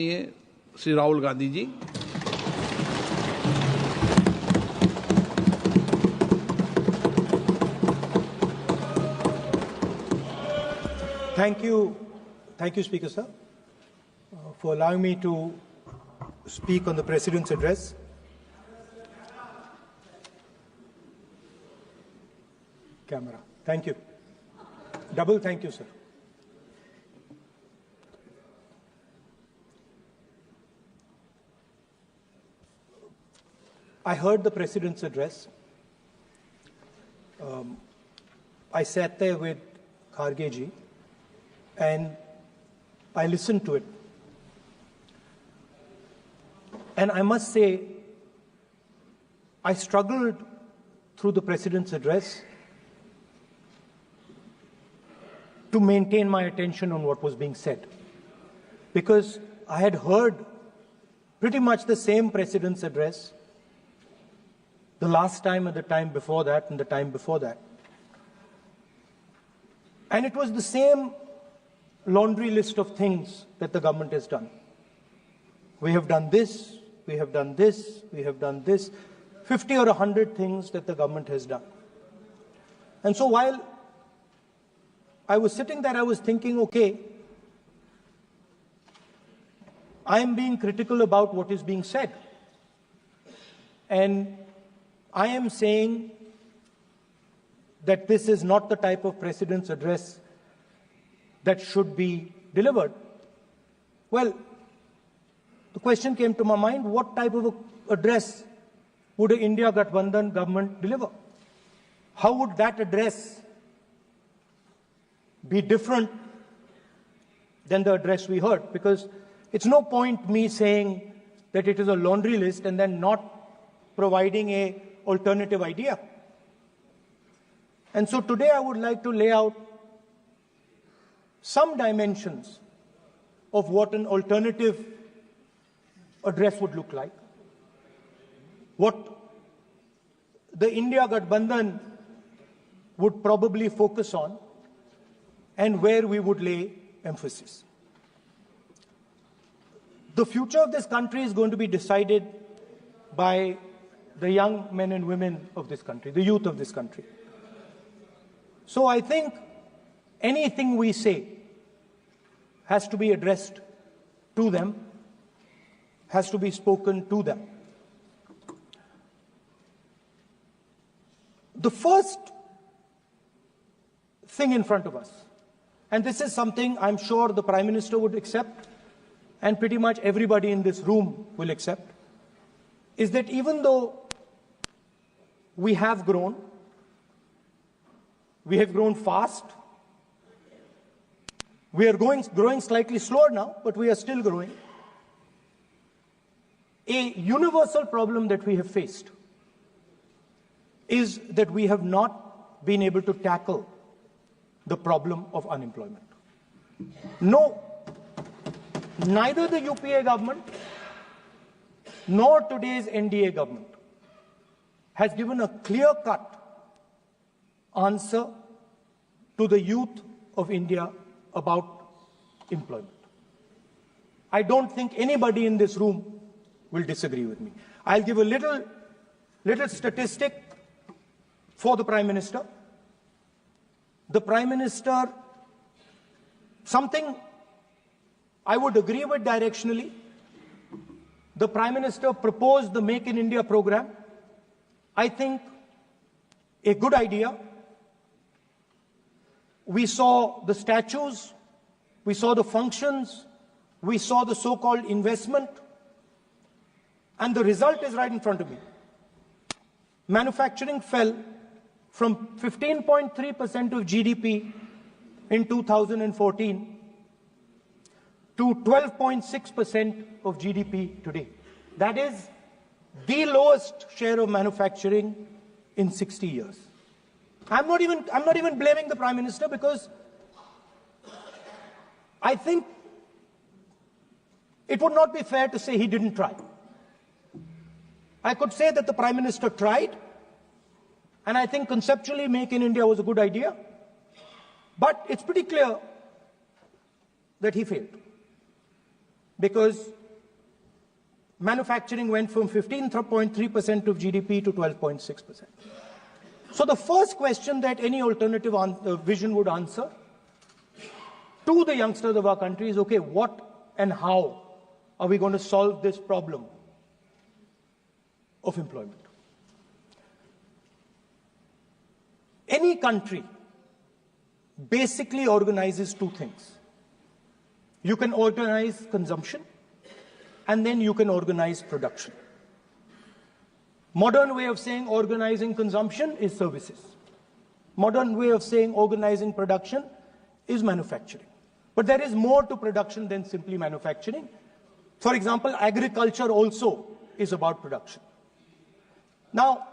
Shri Rahul Gandhi ji. Thank you, Speaker Sir, for allowing me to speak on the President's address. Camera. Thank you. Double thank you, sir. I heard the President's address. I sat there with Kharge ji and I listened to it. And I must say, I struggled through the President's address to maintain my attention on what was being said, because I had heard pretty much the same President's address the last time and the time before that and the time before that. And it was the same laundry list of things that the government has done. We have done this, we have done this, we have done this, 50 or 100 things that the government has done. And so while I was sitting there, I was thinking, okay, I am being critical about what is being said. And I am saying that this is not the type of President's address that should be delivered. Well, the question came to my mind, what type of address would an India Gathbandhan government deliver? How would that address be different than the address we heard? Because it's no point me saying that it is a laundry list and then not providing an alternative idea. And so today I would like to lay out some dimensions of what an alternative address would look like, what the India Gathbandhan would probably focus on, and where we would lay emphasis. The future of this country is going to be decided by the young men and women of this country, the youth of this country. So I think anything we say has to be addressed to them, has to be spoken to them. The first thing in front of us, and this is something I'm sure the Prime Minister would accept and pretty much everybody in this room will accept, is that even though we have grown fast, we are growing slightly slower now, but we are still growing. A universal problem that we have faced is that we have not been able to tackle the problem of unemployment. No, neither the UPA government nor today's NDA government has given a clear-cut answer to the youth of India about employment. I don't think anybody in this room will disagree with me. I'll give a little statistic for the Prime Minister. The Prime Minister, something I would agree with directionally. The Prime Minister proposed the Make in India program. I think a good idea. We saw the statues, we saw the functions, we saw the so-called investment, and the result is right in front of me. Manufacturing fell from 15.3% of GDP in 2014 to 12.6% of GDP today. That is the lowest share of manufacturing in 60 years. I'm not even blaming the Prime Minister, because I think it would not be fair to say he didn't try. I could say that the Prime Minister tried, and I think conceptually Make in India was a good idea, but it's pretty clear that he failed. because manufacturing went from 15.3% of GDP to 12.6%. So the first question that any alternative vision would answer to the youngsters of our country is, okay, what and how are we going to solve this problem of employment? Any country basically organizes two things. You can organize consumption, and then you can organize production. Modern way of saying organizing consumption is services. Modern way of saying organizing production is manufacturing. But there is more to production than simply manufacturing. For example, agriculture also is about production. Now,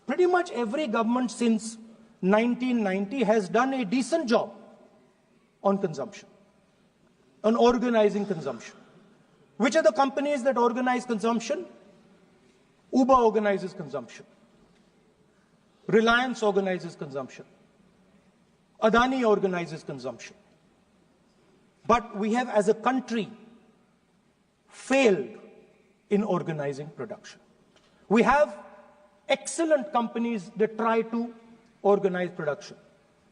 pretty much every government since 1990 has done a decent job on consumption, on organizing consumption. Which are the companies that organize consumption? Uber organizes consumption. Reliance organizes consumption. Adani organizes consumption. But we have, as a country, failed in organizing production. We have excellent companies that try to organize production.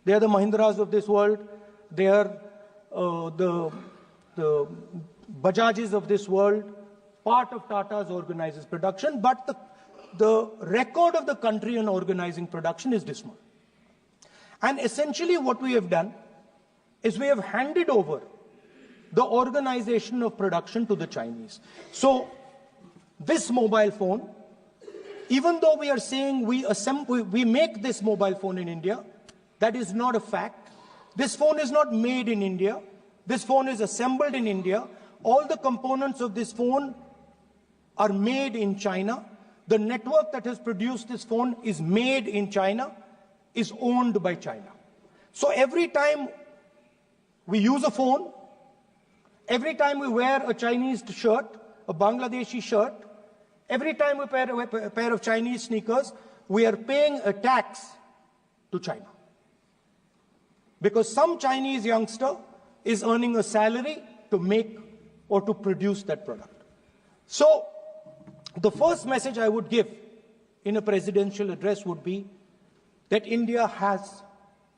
They are the Mahindras of this world. They are the Bajajs of this world. Part of Tata's organizes production, but the record of the country in organizing production is dismal. And essentially what we have done is we have handed over the organization of production to the Chinese. So this mobile phone, even though we are saying we make this mobile phone in India, that is not a fact. This phone is not made in India. This phone is assembled in India. All the components of this phone are made in China. The network that has produced this phone is made in China, is owned by China. So every time we use a phone, every time we wear a Chinese shirt, a Bangladeshi shirt, every time we wear a pair of Chinese sneakers, we are paying a tax to China. Because some Chinese youngster is earning a salary to make or to produce that product. So the first message I would give in a presidential address would be that India has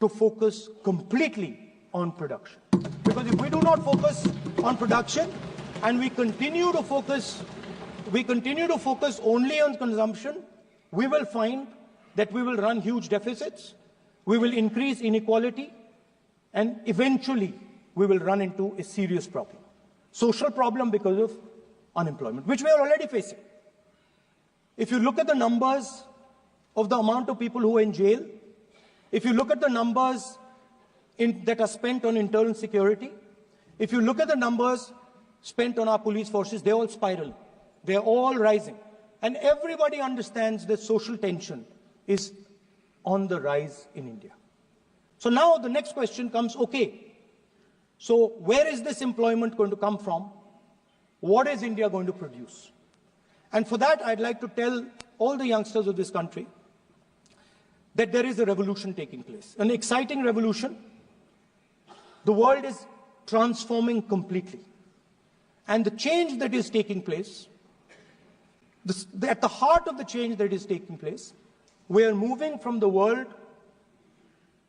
to focus completely on production. Because if we do not focus on production and we continue to focus only on consumption, we will find that we will run huge deficits, we will increase inequality, and eventually we will run into a serious problem. Social problem because of unemployment, which we are already facing. If you look at the numbers of the amount of people who are in jail, if you look at the numbers that are spent on internal security, if you look at the numbers spent on our police forces, they all spiral. They're all rising. And everybody understands that social tension is on the rise in India. So now the next question comes, okay, so where is this employment going to come from? What is India going to produce? And for that, I'd like to tell all the youngsters of this country that there is a revolution taking place, an exciting revolution. The world is transforming completely. And the change that is taking place, at the heart of the change that is taking place, we are moving from the world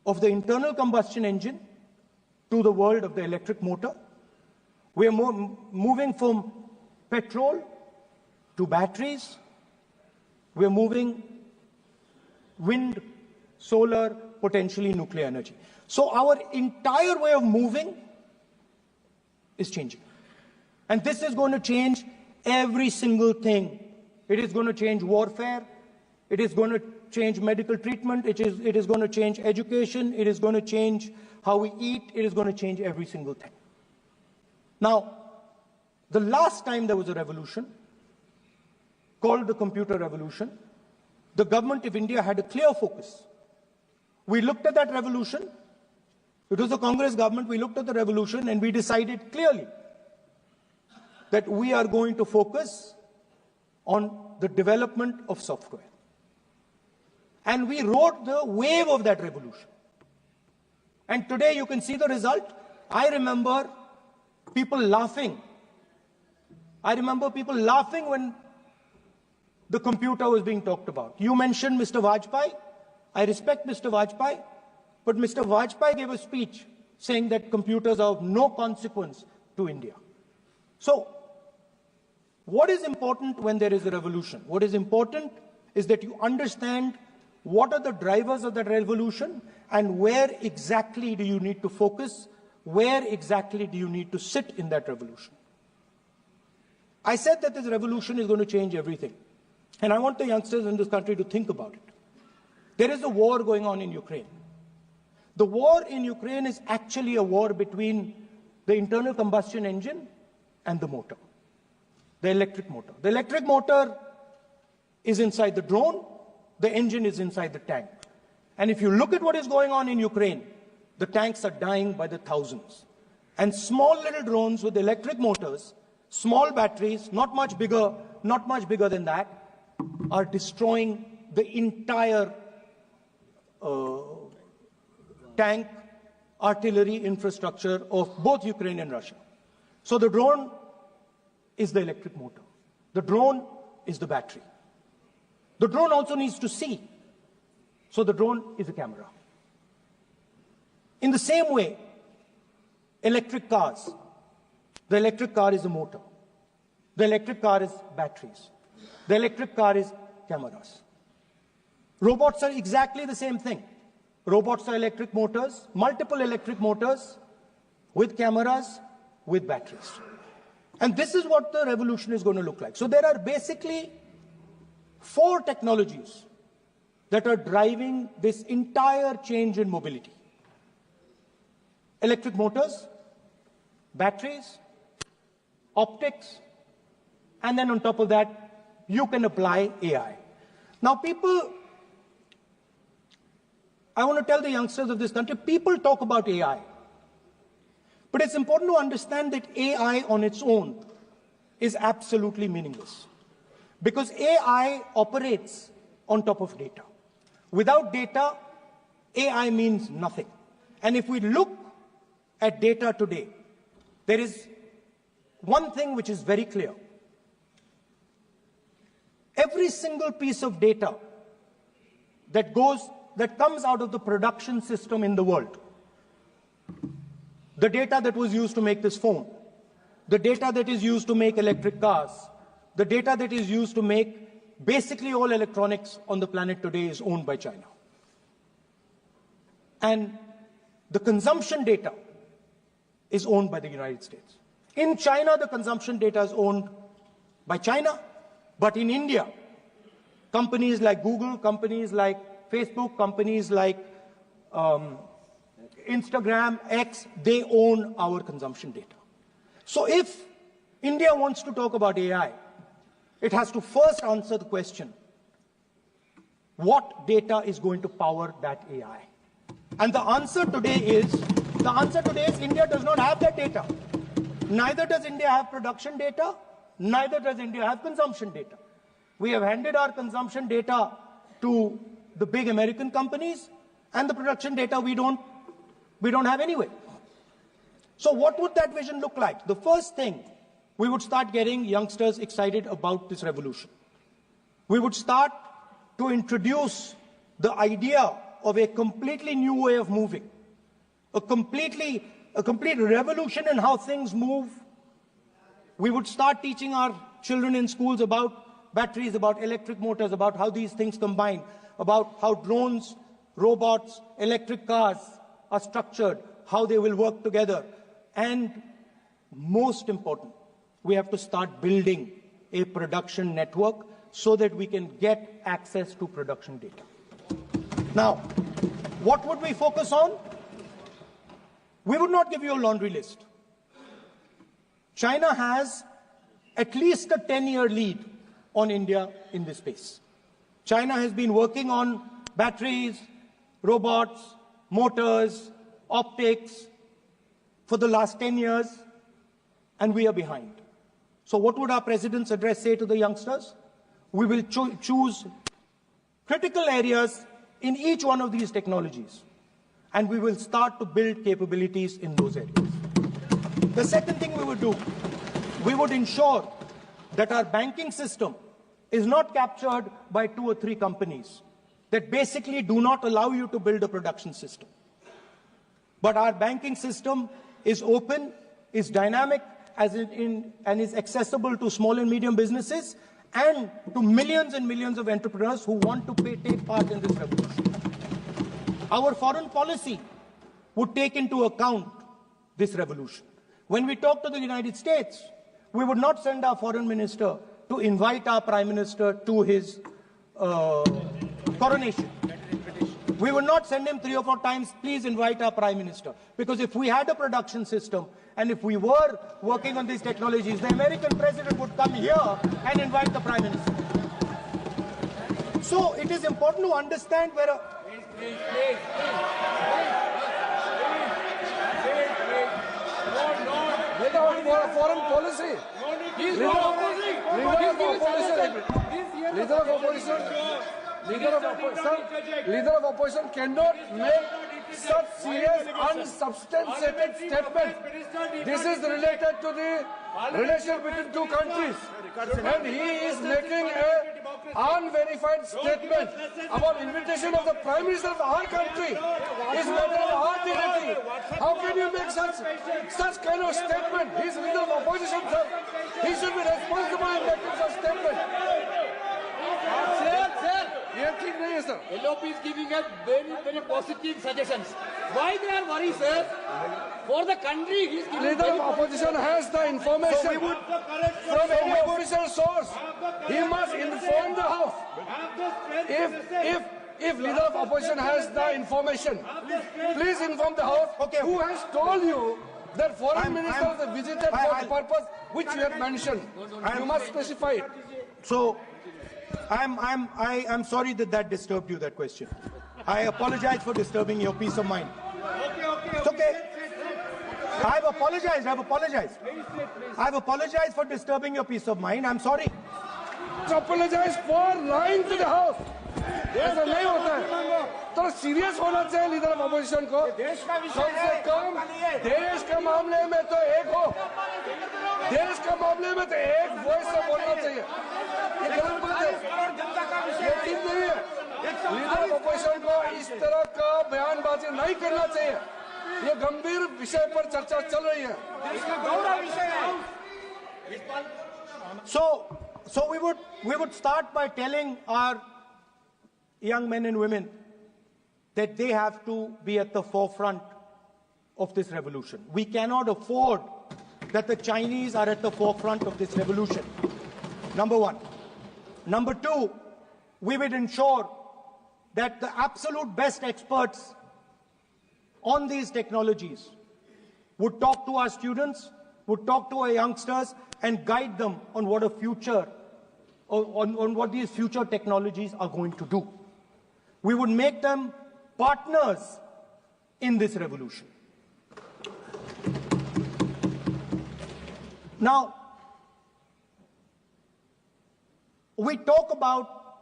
of the internal combustion engine to the world of the electric motor. We are moving from petrol to batteries. We are moving wind, solar, potentially nuclear energy. So our entire way of moving is changing. And this is going to change every single thing. It is going to change warfare. It is going to change medical treatment. It is going to change education. It is going to change how we eat. It is going to change every single thing. Now, the last time there was a revolution, called the computer revolution, the government of India had a clear focus. We looked at that revolution. It was a Congress government. We looked at the revolution and we decided clearly that we are going to focus on the development of software. And we rode the wave of that revolution. And today you can see the result. I remember people laughing I remember people laughing when the computer was being talked about. You mentioned Mr. Vajpayee. I respect Mr. Vajpayee, but Mr. Vajpayee gave a speech saying that computers are of no consequence to India. So, what is important when there is a revolution? What is important is that you understand what are the drivers of that revolution and where exactly do you need to focus, where exactly do you need to sit in that revolution. I said that this revolution is going to change everything. And I want the youngsters in this country to think about it. There is a war going on in Ukraine. The war in Ukraine is actually a war between the internal combustion engine and the motor, the electric motor. The electric motor is inside the drone, the engine is inside the tank. And if you look at what is going on in Ukraine, the tanks are dying by the thousands. And small little drones with electric motors, small batteries, not much bigger than that, are destroying the entire tank artillery infrastructure of both Ukraine and Russia. So the drone is the electric motor. The drone is the battery. The drone also needs to see. So the drone is a camera. In the same way, electric cars, the electric car is a motor. The electric car is batteries. The electric car is cameras. Robots are exactly the same thing. Robots are electric motors, multiple electric motors with cameras, with batteries. And this is what the revolution is going to look like. So there are basically 4 technologies that are driving this entire change in mobility. Electric motors, batteries, optics, and then on top of that, you can apply AI. Now I want to tell the youngsters of this country, people talk about AI. But it's important to understand that AI on its own is absolutely meaningless. Because AI operates on top of data. Without data, AI means nothing. And if we look at data today, there is one thing which is very clear. Every single piece of data that comes out of the production system in the world, the data that was used to make this phone, the data that is used to make electric cars, the data that is used to make basically all electronics on the planet today is owned by China. And the consumption data is owned by the United States. In China, the consumption data is owned by China, but in India, companies like Google, companies like Facebook, companies like Instagram, X, they own our consumption data. So if India wants to talk about AI, it has to first answer the question, what data is going to power that AI? And the answer today is India does not have that data. Neither does India have production data, neither does India have consumption data. We have handed our consumption data to the big American companies, and the production data we don't have anyway. So what would that vision look like? The first thing, we would start getting youngsters excited about this revolution. We would start to introduce the idea of a completely new way of moving, a complete revolution in how things move. We would start teaching our children in schools about batteries, about electric motors, about how these things combine, about how drones, robots, electric cars are structured, how they will work together. And most important, we have to start building a production network so that we can get access to production data. Now, what would we focus on? We would not give you a laundry list. China has at least a 10-year lead on India in this space. China has been working on batteries, robots, motors, optics for the last 10 years, and we are behind. So what would our president's address say to the youngsters? We will choose critical areas in each one of these technologies, and we will start to build capabilities in those areas. The second thing we would do, we would ensure that our banking system is not captured by 2 or 3 companies that basically do not allow you to build a production system. But our banking system is open, is dynamic, and is accessible to small and medium businesses and to millions and millions of entrepreneurs who want to take part in this revolution. Our foreign policy would take into account this revolution. When we talk to the United States, we would not send our foreign minister to invite our prime minister to his coronation. We would not send him 3 or 4 times, please invite our prime minister. Because if we had a production system and if we were working on these technologies, the American president would come here and invite the prime minister. So it is important to understand where a... Foreign policy. Leader of opposition cannot make such serious, unsubstantiated statement. This is related to the relation between 2 countries, and he is making an unverified statement about invitation of the Prime Minister of our country. Is matter of our dignity. How can you make such kind of statement? He is leader of opposition, sir. He should be responsible in making such statement. Sir, LOP is giving us very positive suggestions. Why they are worried, sir? For the country, he is giving. Leader of opposition has the information from any official source. He must inform the House. If leader of opposition has the information, please inform the House. Okay. Who has told you that foreign ministers have visited for the purpose which you have mentioned? You must specify it. So, I'm sorry that disturbed you, that question. I apologize for disturbing your peace of mind. It's okay. I've apologized. I've apologized for disturbing your peace of mind. I'm sorry. Apologize for lying to the House. ऐसा नहीं होता है. तो serious होना चाहिए leader of opposition को. कम से कम देश के मामले में तो एक हो. देश के मामले में तो एक वॉइस से बोलना चाहिए. ये गलत बात है. ये ठीक नहीं है. लीडर ऑफ अपोजिशन को इस तरह का बयानबाजी नहीं करना चाहिए. ये गंभीर विषय पर चर्चा चल रही है. So we would start by telling our young men and women that they have to be at the forefront of this revolution. We cannot afford that the Chinese are at the forefront of this revolution. Number 1. Number 2, we would ensure that the absolute best experts on these technologies would talk to our students, would talk to our youngsters and guide them on what a future, on what these future technologies are going to do. We would make them partners in this revolution. Now, we talk about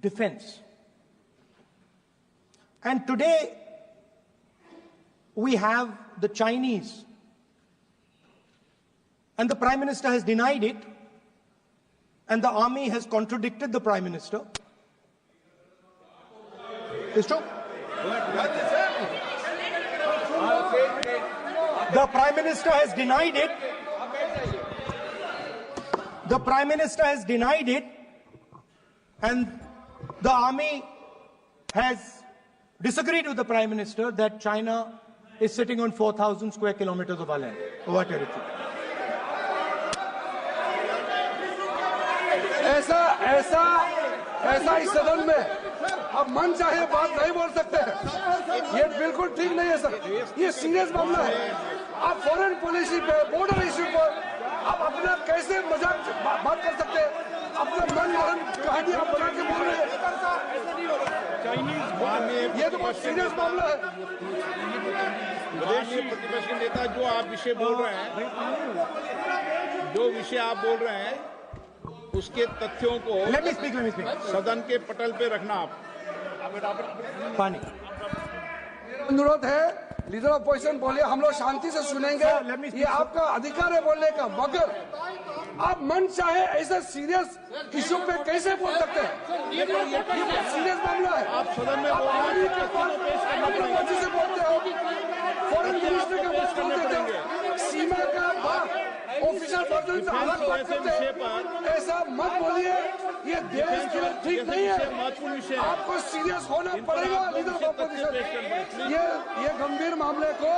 defense. And today, we have the Chinese. And the Prime Minister has denied it. And the army has contradicted the Prime Minister. It's true. The Prime Minister has denied it. The Prime Minister has denied it. And the army has disagreed with the Prime Minister that China is sitting on 4,000 square kilometers of our land, of our territory. ऐसा इस सदन में अब मन चाहे बात नहीं बोल सकते हैं. ये बिल्कुल ठीक नहीं है सर. ये सीरियस मामला है. आप फॉरेन पॉलिसी पे, बॉर्डर इश्यू पर आप अपना कैसे मजाक बात कर सकते हैं? अपना मन मरण कहानी आप बना के बोल रहे हैं. ये तो बहुत सीरियस मामला है. विदेशी प्रतिपक्ष के नेता जो आप विषय बोल रहे हैं, उसके तथ्यों को सदन के पटल पे रखना. आप पानी. अनुरोध है लीडर ऑफ अपोजिशन बोलिए, हम लोग शांति से सुनेंगे, ये आपका अधिकार है बोलने का, मगर आप मन चाहे ऐसा सीरियस इशू पे कैसे बोल सकते हैं? ये सीरियस मामला है। आप सदन में बोल रहे हैं, से बोलते हो, फॉरेन मिनिस्टर के पास बोल देते हो, सीमा का बात ऑफिशियल पर्सन से अलग बात करते हैं, ऐसा मत बोलिए, ये देश के लिए ठीक नहीं है। आपको सीरियस होना पड़ेगा लीडर ऑफ अपोजिशन। ये गंभीर मामले को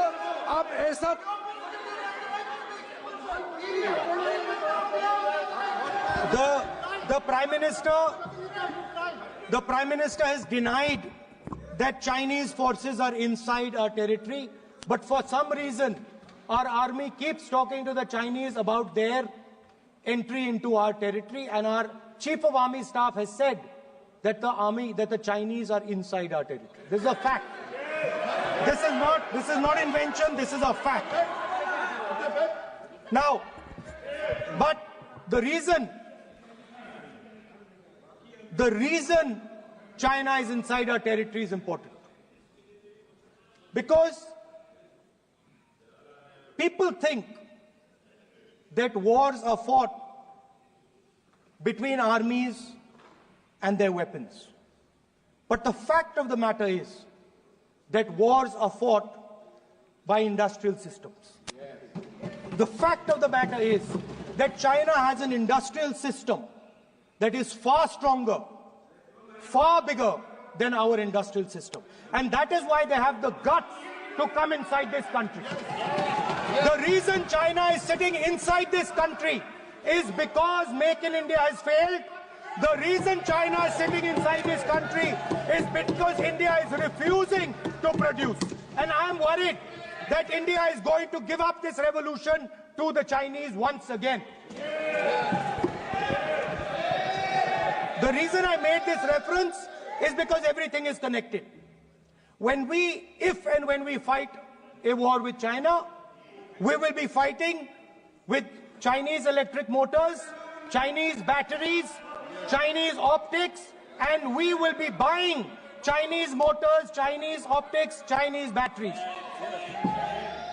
आप ऐसा The Prime Minister has denied that Chinese forces are inside our territory, but for some reason our army keeps talking to the Chinese about their entry into our territory, and our Chief of Army Staff has said that the Chinese are inside our territory. This is a fact. This is not invention, this is a fact. Now, but the reason China is inside our territory is important. Because people think that wars are fought between armies and their weapons. But the fact of the matter is that wars are fought by industrial systems. The fact of the matter is that China has an industrial system that is far stronger, far bigger than our industrial system. And that is why they have the guts to come inside this country. The reason China is sitting inside this country is because Make in India has failed. The reason China is sitting inside this country is because India is refusing to produce. And I am worried that India is going to give up this revolution to the Chinese once again. The reason I made this reference is because everything is connected. If and when we fight a war with China, we will be fighting with Chinese electric motors, Chinese batteries, Chinese optics, and we will be buying Chinese motors, Chinese optics, Chinese batteries.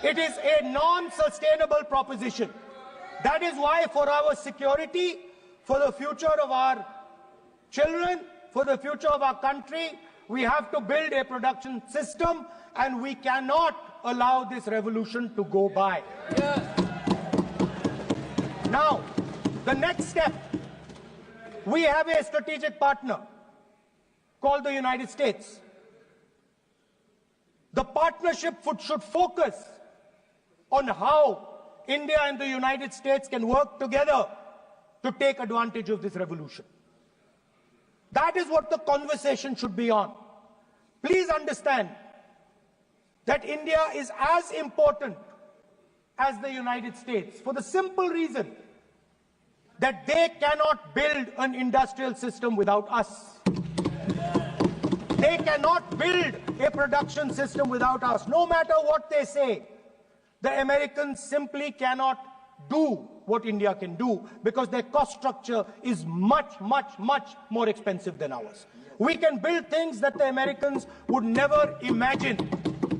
It is a non-sustainable proposition. That is why for our security, for the future of our children, for the future of our country, we have to build a production system, and we cannot allow this revolution to go by. Now, the next step, we have a strategic partner called the United States. The partnership should focus on how India and the United States can work together to take advantage of this revolution. That is what the conversation should be on. Please understand that India is as important as the United States for the simple reason that they cannot build an industrial system without us. They cannot build a production system without us. No matter what they say, the Americans simply cannot do what India can do because their cost structure is much, much, much more expensive than ours. We can build things that the Americans would never imagine.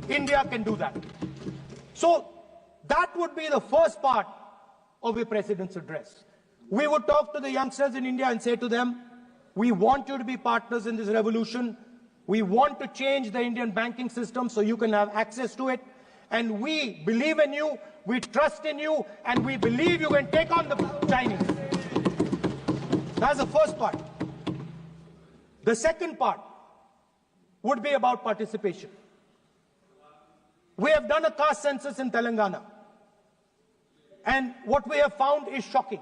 India can do that. So that would be the first part of a president's address. We would talk to the youngsters in India and say to them, we want you to be partners in this revolution. We want to change the Indian banking system so you can have access to it. And we believe in you, we trust in you, and we believe you can take on the Chinese. That's the first part. The second part would be about participation. We have done a caste census in Telangana, and what we have found is shocking.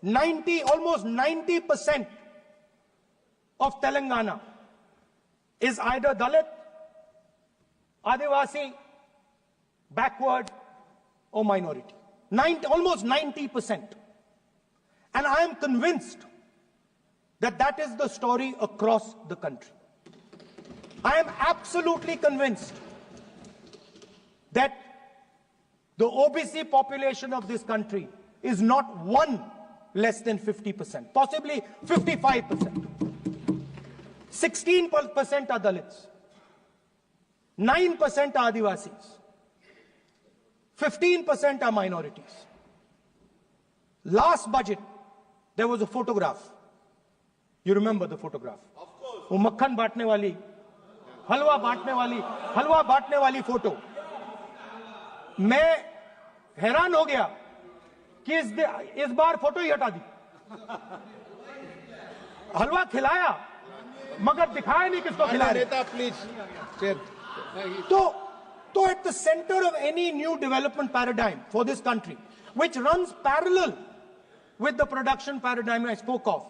Almost 90% of Telangana is either Dalit, Adivasi, backward, or minority. Almost 90%. And I am convinced that that is the story across the country. I am absolutely convinced that the OBC population of this country is not one less than 50%, possibly 55%. 16% are Dalits. 9% are Adivasis. 15% are minorities. Last budget, there was a photograph. You remember the photograph? Of course. वो मक्खन बांटने वाली, हलवा बांटने वाली photo. मैं हैरान हो गया कि इस बार फोटो ही हटा दी. हलवा खिलाया मगर दिखाया नहीं किसको खिला रहे. Please. So at the center of any new development paradigm for this country, which runs parallel with the production paradigm I spoke of,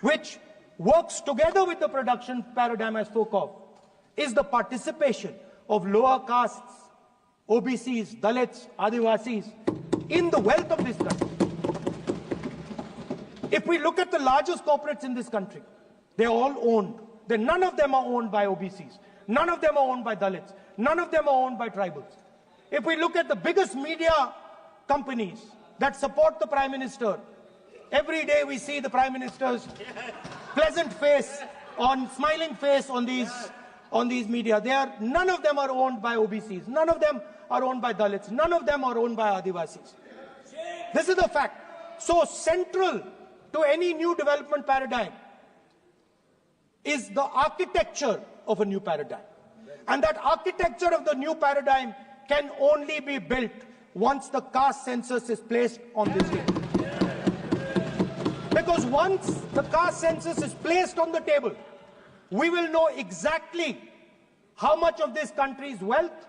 which works together with the production paradigm I spoke of, is the participation of lower castes, OBCs, Dalits, Adivasis in the wealth of this country. If we look at the largest corporates in this country, they're all owned. None of them are owned by OBCs. None of them are owned by Dalits. None of them are owned by tribals. If we look at the biggest media companies that support the Prime Minister, every day we see the Prime Minister's pleasant face, smiling face on these media. None of them are owned by OBCs. None of them are owned by Dalits. None of them are owned by Adivasis. This is the fact. So central to any new development paradigm is the architecture of a new paradigm. And that architecture of the new paradigm can only be built once the caste census is placed on this table. Because once the caste census is placed on the table, we will know exactly how much of this country's wealth,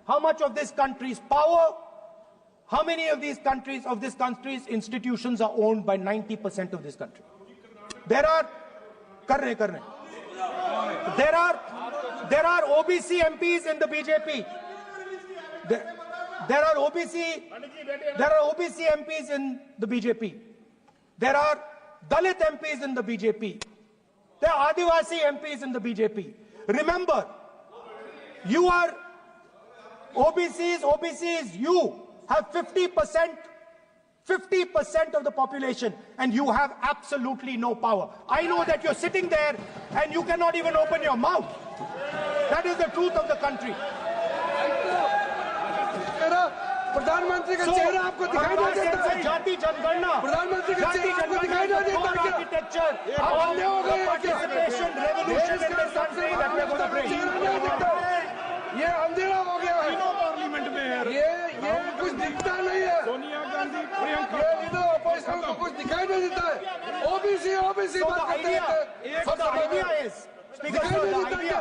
how much of this country's power, how many of this country's institutions are owned by 90% of this country. There are OBC MPs in the BJP. There are OBC MPs in the BJP. There are Dalit MPs in the BJP. There are Adivasi MPs in the BJP. Remember, you are OBCs, you have 50% of the population and you have absolutely no power. I know that you're sitting there and you cannot even open your mouth. That is the truth of the country. प्रधानमंत्री का चेहरा आपको दिखाई नहीं देता है. जाति जनगणना, प्रधानमंत्री का चेहरा आपको दिखाई नहीं देता है. आर्किटेक्चर, अंधे हो गए. Participation, revolution in this country that we are going to bring. ये अंधेरा हो गया है. पार्लियामेंट में है. ये कुछ दिखता नहीं है. सोनिया गांधी, प्रियंका, ये लीडर ऑपोजिशन को कुछ दिखाई नहीं देता है. ओबीसी बात करते हैं. So the idea is, Speaker Sir, the idea.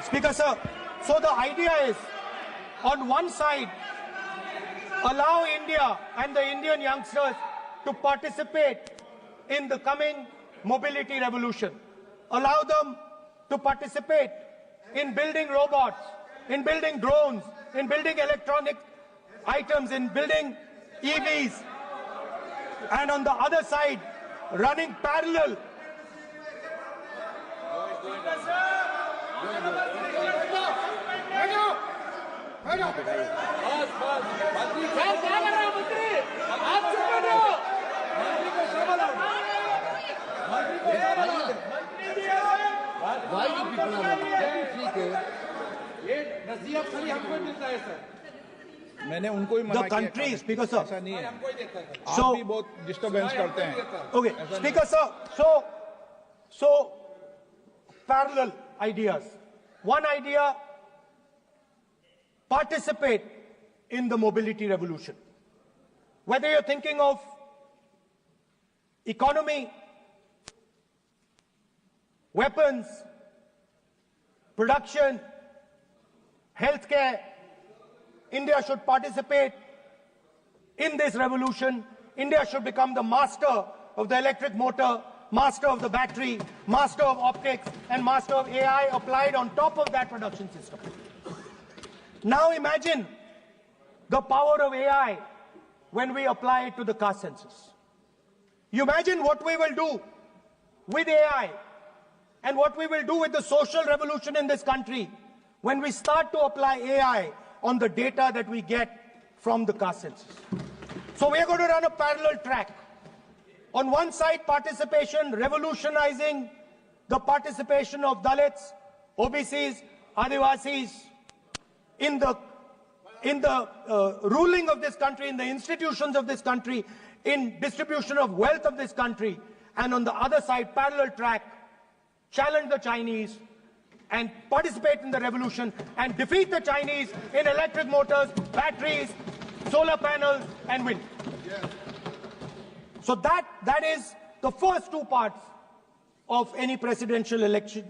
Speaker Sir, so the idea is, on one side, allow India and the Indian youngsters to participate in the coming mobility revolution. Allow them to participate in building robots, in building drones, in building electronic items, in building EVs. And on the other side, running parallel. मैंने उनको ही मना किया. The country, Speaker Sir. ऐसा नहीं है. आप भी बहुत डिस्टर्बेंस करते हैं. Okay, Speaker Sir. So parallel ideas. One idea, participate in the mobility revolution. Whether you're thinking of economy, weapons, production, healthcare, India should participate in this revolution. India should become the master of the electric motor, master of the battery, master of optics, and master of AI applied on top of that production system. Now imagine the power of AI when we apply it to the caste census. You imagine what we will do with AI and what we will do with the social revolution in this country when we start to apply AI on the data that we get from the caste census. So we are going to run a parallel track. On one side, participation, revolutionizing the participation of Dalits, OBCs, Adivasis in the ruling of this country, in the institutions of this country, in distribution of wealth of this country. And on the other side, parallel track, challenge the Chinese and participate in the revolution and defeat the Chinese in electric motors, batteries, solar panels, and wind. Yeah. So that is the first two parts of any presidential election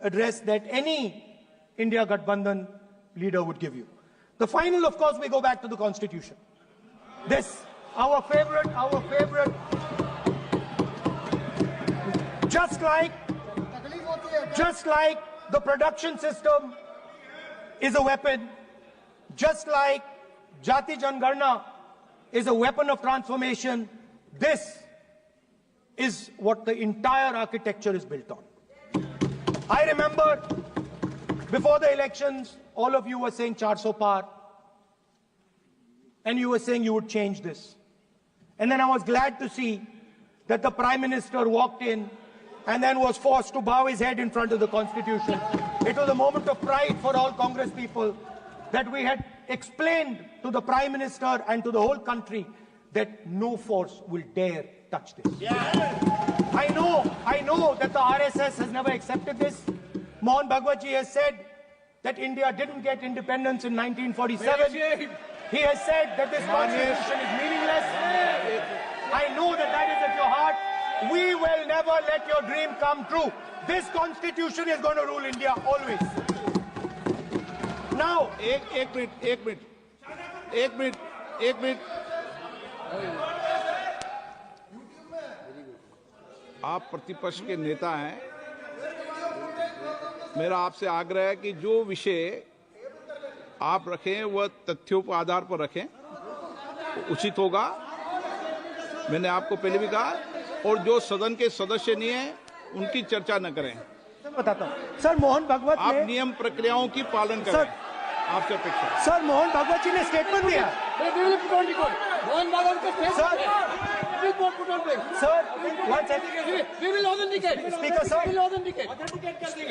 address that any India Gathbandhan leader would give you. The final, of course, we go back to the Constitution. This, our favorite, just like the production system is a weapon, just like Jati Jangarna is a weapon of transformation, this is what the entire architecture is built on. I remember before the elections, all of you were saying 400 par, and you were saying you would change this. And then I was glad to see that the Prime Minister walked in and then was forced to bow his head in front of the Constitution. It was a moment of pride for all Congress people that we had explained to the Prime Minister and to the whole country that no force will dare touch this. Yeah. I know that the RSS has never accepted this. Mohan Bhagwatji has said that India didn't get independence in 1947. He has said that this constitution is meaningless. I know that that is at your heart. We will never let your dream come true. This constitution is going to rule India always. Now, एक minute आप प्रतिपक्ष के नेता हैं। मेरा आपसे आग्रह है कि जो विषय आप रखें वह तथ्यों पर आधार पर रखें, उचित होगा। मैंने आपको पहले भी कहा, और जो सदन के सदस्य नहीं हैं उनकी चर्चा न करें। बताता हूं सर, मोहन भागवत आप नियम प्रक्रियाओं की पालन करें, आपसे अपेक्षा। सर, मोहन भागवत जी ने स्टेटमेंट दिया। मोहन भागवत का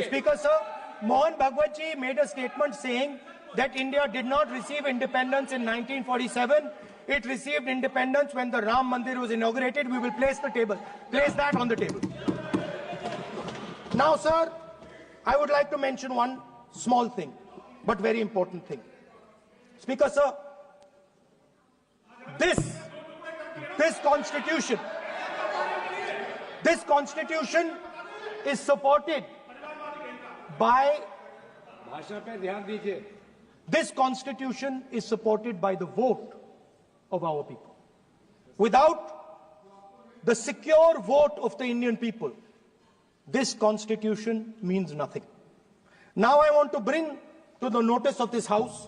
Speaker sir, Mohan Bhagwat ji made a statement saying that India did not receive independence in 1947. It received independence when the Ram Mandir was inaugurated. We will place that on the table. Now, sir, I would like to mention one small thing, but very important thing. Speaker sir, this constitution is supported by this constitution is supported by the vote of our people. Without the secure vote of the Indian people, this constitution means nothing. Now I want to bring to the notice of this House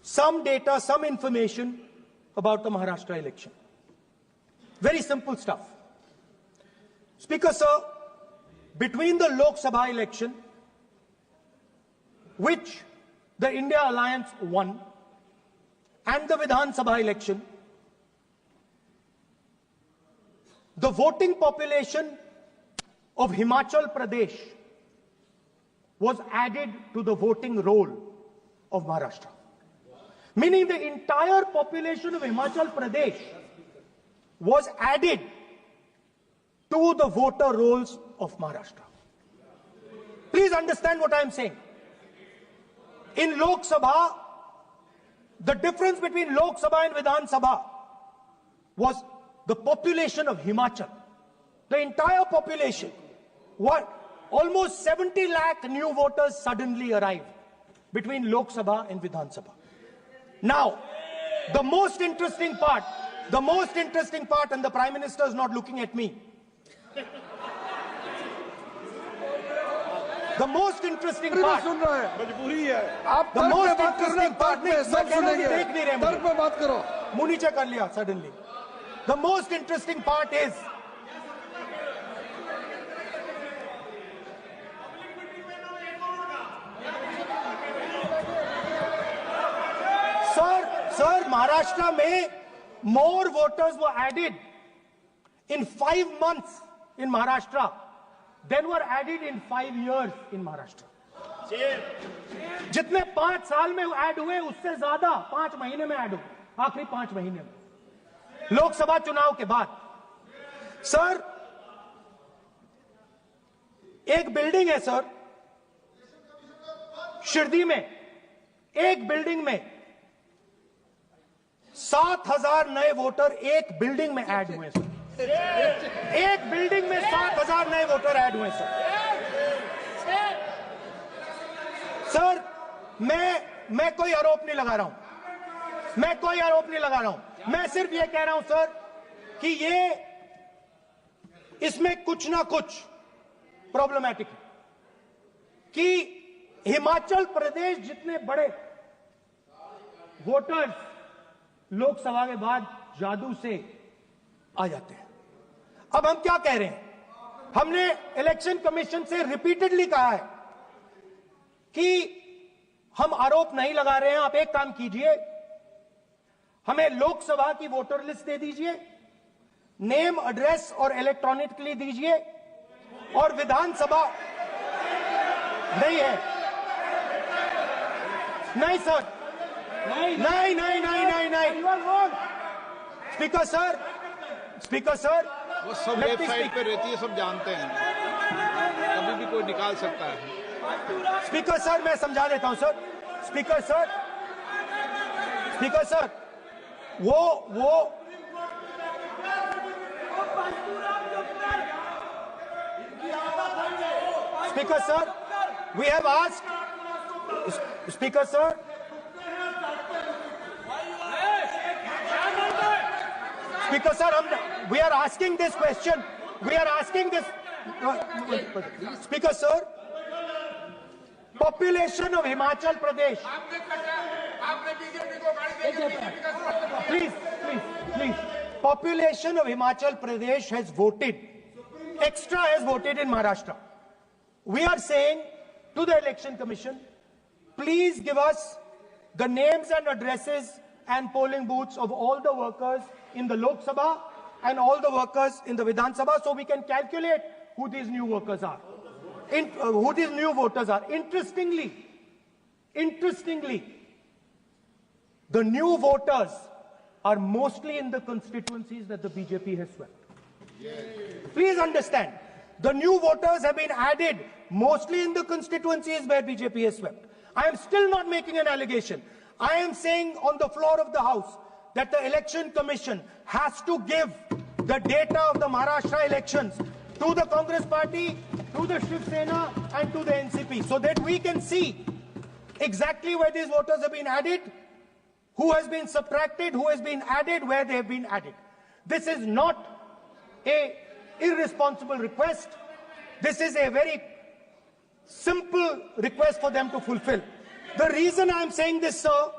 some data, some information about the Maharashtra election. Very simple stuff. Speaker sir, between the Loksabha election, which the India Alliance won, and the Vidhan Sabha election, the voting population of Himachal Pradesh was added to the voting roll of Maharashtra. Meaning the entire population of Himachal Pradesh was added to the voter rolls of Maharashtra. Please understand what I am saying. In Lok Sabha, the difference between Lok Sabha and Vidhan Sabha was the population of Himachal. The entire population. Almost 70 lakh new voters suddenly arrived between Lok Sabha and Vidhan Sabha. Now, the most interesting part, and the Prime Minister is not looking at me. The most interesting part. आप तर्क पे बात करना, तर्क पे सब सुनेंगे, तर्क पे बात करो। मुंह नीचे कर लिया suddenly. The most interesting part is Sir, Maharashtra mein more voters were added in 5 months in Maharashtra than were added in 5 years in Maharashtra. जितने 5 साल में ऐड हुए उससे ज्यादा 5 महीने में ऐड हुए, आखिरी 5 महीने में लोकसभा चुनाव के बाद। सर, एक बिल्डिंग है सर शिरडी में, एक बिल्डिंग में 7,000 नए वोटर एक बिल्डिंग में ऐड हुए सर। एक बिल्डिंग में 7,000 नए वोटर ऐड हुए सर। सर, मैं कोई आरोप नहीं लगा रहा हूं, मैं कोई आरोप नहीं लगा रहा हूं, मैं सिर्फ ये कह रहा हूं सर कि ये इसमें कुछ ना कुछ प्रॉब्लमैटिक है कि हिमाचल प्रदेश जितने बड़े वोटर्स लोकसभा के बाद जादू से आ जाते हैं। अब हम क्या कह रहे हैं, हमने इलेक्शन कमीशन से रिपीटेडली कहा है कि हम आरोप नहीं लगा रहे हैं, आप एक काम कीजिए, हमें लोकसभा की वोटर लिस्ट दे दीजिए, नेम एड्रेस और इलेक्ट्रॉनिकली दीजिए, और विधानसभा नहीं है। नहीं सर, नहीं नहीं नहीं नहीं नहीं नहीं स्पीकर सर, स्पीकर सर, वो सब वेबसाइट पे रहती है, सब जानते हैं, कभी भी कोई निकाल सकता है। स्पीकर सर, मैं समझा देता हूं sir. Speaker sir, speaker sir, वो speaker sir, we have asked, speaker sir, speaker sir, we are asking this question, we are asking this, speaker sir, population of Himachal Pradesh, please, population of Himachal Pradesh has voted, extra has voted in Maharashtra. We are saying to the Election Commission, please give us the names and addresses and polling booths of all the workers in the Lok Sabha and all the workers in the Vidhan Sabha, so we can calculate who these new workers are, who these new voters are. Interestingly, the new voters are mostly in the constituencies that the BJP has swept. Please understand, the new voters have been added mostly in the constituencies where BJP has swept. I am still not making an allegation. I am saying on the floor of the House that the Election Commission has to give the data of the Maharashtra elections to the Congress Party, to the Shiv Sena and to the NCP, so that we can see exactly where these voters have been added, who has been subtracted, who has been added, where they have been added. This is not a irresponsible request. This is a very simple request for them to fulfill. The reason I am saying this, sir,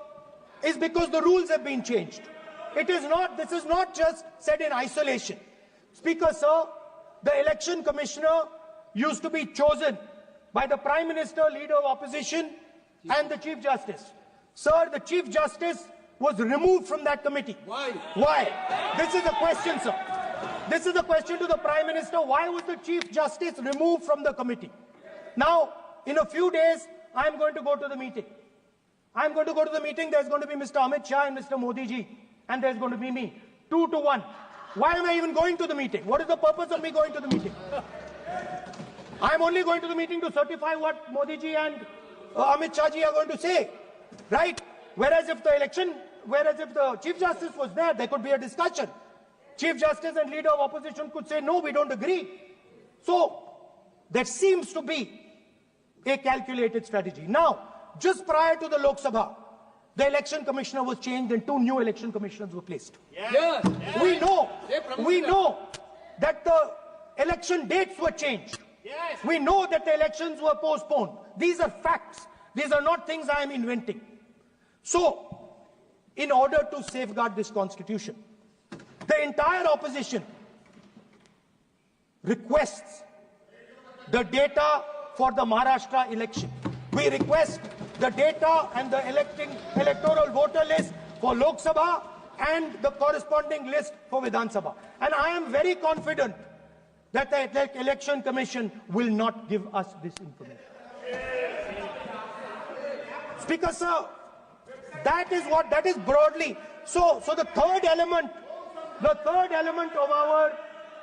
is because the rules have been changed. This is not just said in isolation. Speaker, sir, the election commissioner used to be chosen by the Prime Minister, Leader of Opposition, and the Chief Justice. Sir, the Chief Justice was removed from that committee. Why? Why? This is a question, sir. This is a question to the Prime Minister. Why was the Chief Justice removed from the committee? Now, in a few days, I am going to go to the meeting. I am going to go to the meeting. There's going to be Mr. Amit Shah and Mr. Modi ji. And there's going to be me. 2 to 1. Why am I even going to the meeting? What is the purpose of me going to the meeting? I'm only going to the meeting to certify what Modi ji and Amit Shah ji are going to say. Right? Whereas if the Chief Justice was there could be a discussion. Chief Justice and Leader of Opposition could say, no, we don't agree. So, there seems to be a calculated strategy. Now, just prior to the Lok Sabha, the election commissioner was changed and 2 new election commissioners were placed. Yes. We know that the election dates were changed. Yes. We know that the elections were postponed. These are facts. These are not things I am inventing. So, in order to safeguard this constitution, The entire opposition requests the data for the Maharashtra election. We request the data and the electoral voter list for Loksabha and the corresponding list for Vidhan Sabha. And I am very confident that the Election Commission will not give us this information. Speaker, sir, that is broadly. So the third element of our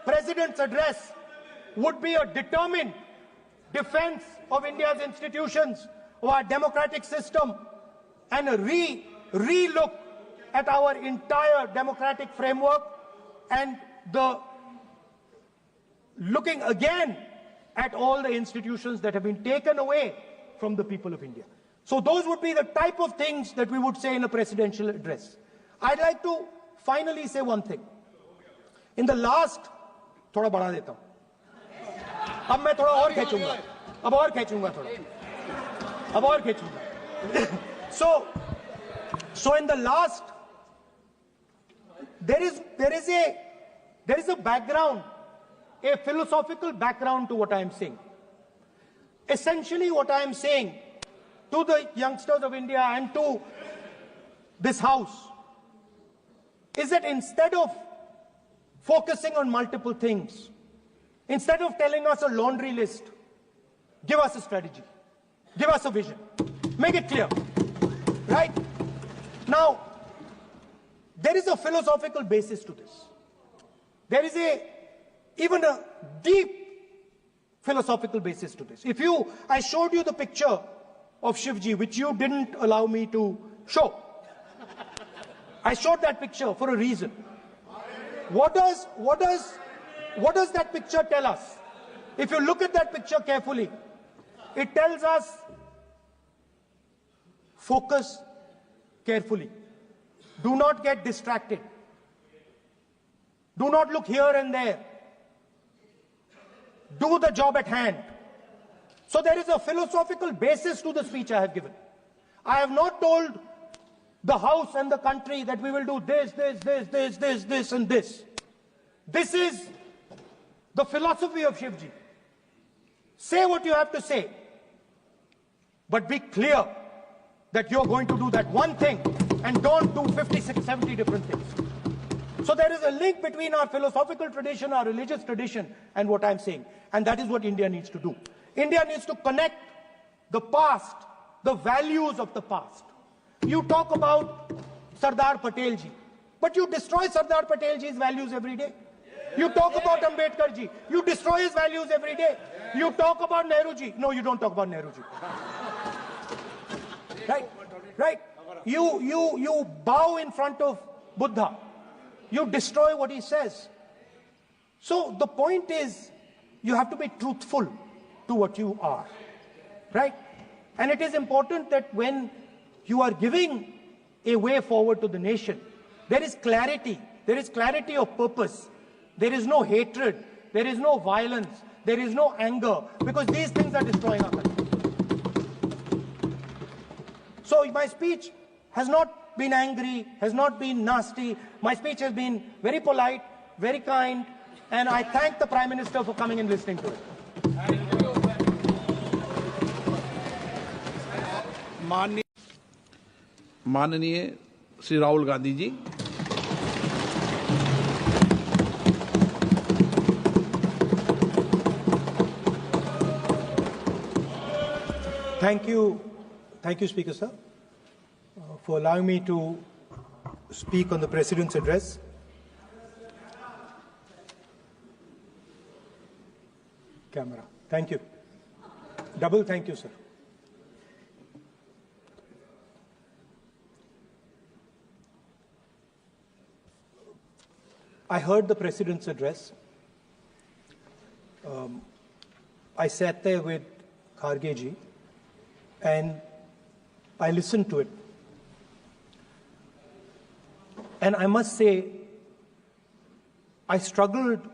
President's address would be a determined defense of India's institutions, of our democratic system, and a re-look at our entire democratic framework, and the looking again at all the institutions that have been taken away from the people of India. So those would be the type of things that we would say in a presidential address. I'd like to finally say one thing. In the last, थोड़ा बढ़ा देता हूँ. अब मैं थोड़ा और खींचूंगा. अब और खींचूंगा थोड़ा. अब और खींचूंगा. So in the last, there is a background, a philosophical background to what I am saying. Essentially, what I am saying to the youngsters of India and to this House is that instead of focusing on multiple things, instead of telling us a laundry list, give us a strategy, give us a vision, make it clear, right? Now, there is a philosophical basis to this. There is even a deep philosophical basis to this. I showed you the picture of Shivji, which you didn't allow me to show. I showed that picture for a reason. What does that picture tell us? If you look at that picture carefully, it tells us focus carefully. Do not get distracted. Do not look here and there. Do the job at hand. So there is a philosophical basis to the speech I have given. I have not told the House and the country that we will do this, and this. This is the philosophy of Shivji. Say what you have to say, but be clear that you're going to do that one thing and don't do 56, 70 different things. So there is a link between our philosophical tradition, our religious tradition, and what I'm saying. And that is what India needs to do. India needs to connect the past, the values of the past. You talk about Sardar Patel ji, but you destroy Sardar Patel ji's values every day. You talk about Ambedkar ji, you destroy his values every day. You talk about Nehru ji. No, you don't talk about Nehru ji. Right? You bow in front of Buddha. You destroy what he says. So the point is, you have to be truthful to what you are, right? And it is important that when you are giving a way forward to the nation, there is clarity of purpose. There is no hatred, there is no violence, there is no anger, because these things are destroying our country. So my speech has not been angry, has not been nasty. My speech has been very polite, very kind, and I thank the Prime Minister for coming and listening to it. माननीय Shri Rahul Gandhi ji, Thank you, Speaker Sir, for allowing me to speak on the President's address. Camera. Thank you. Double thank you, sir. I heard the President's address. I sat there with Kharge ji and I listened to it. And I must say, I struggled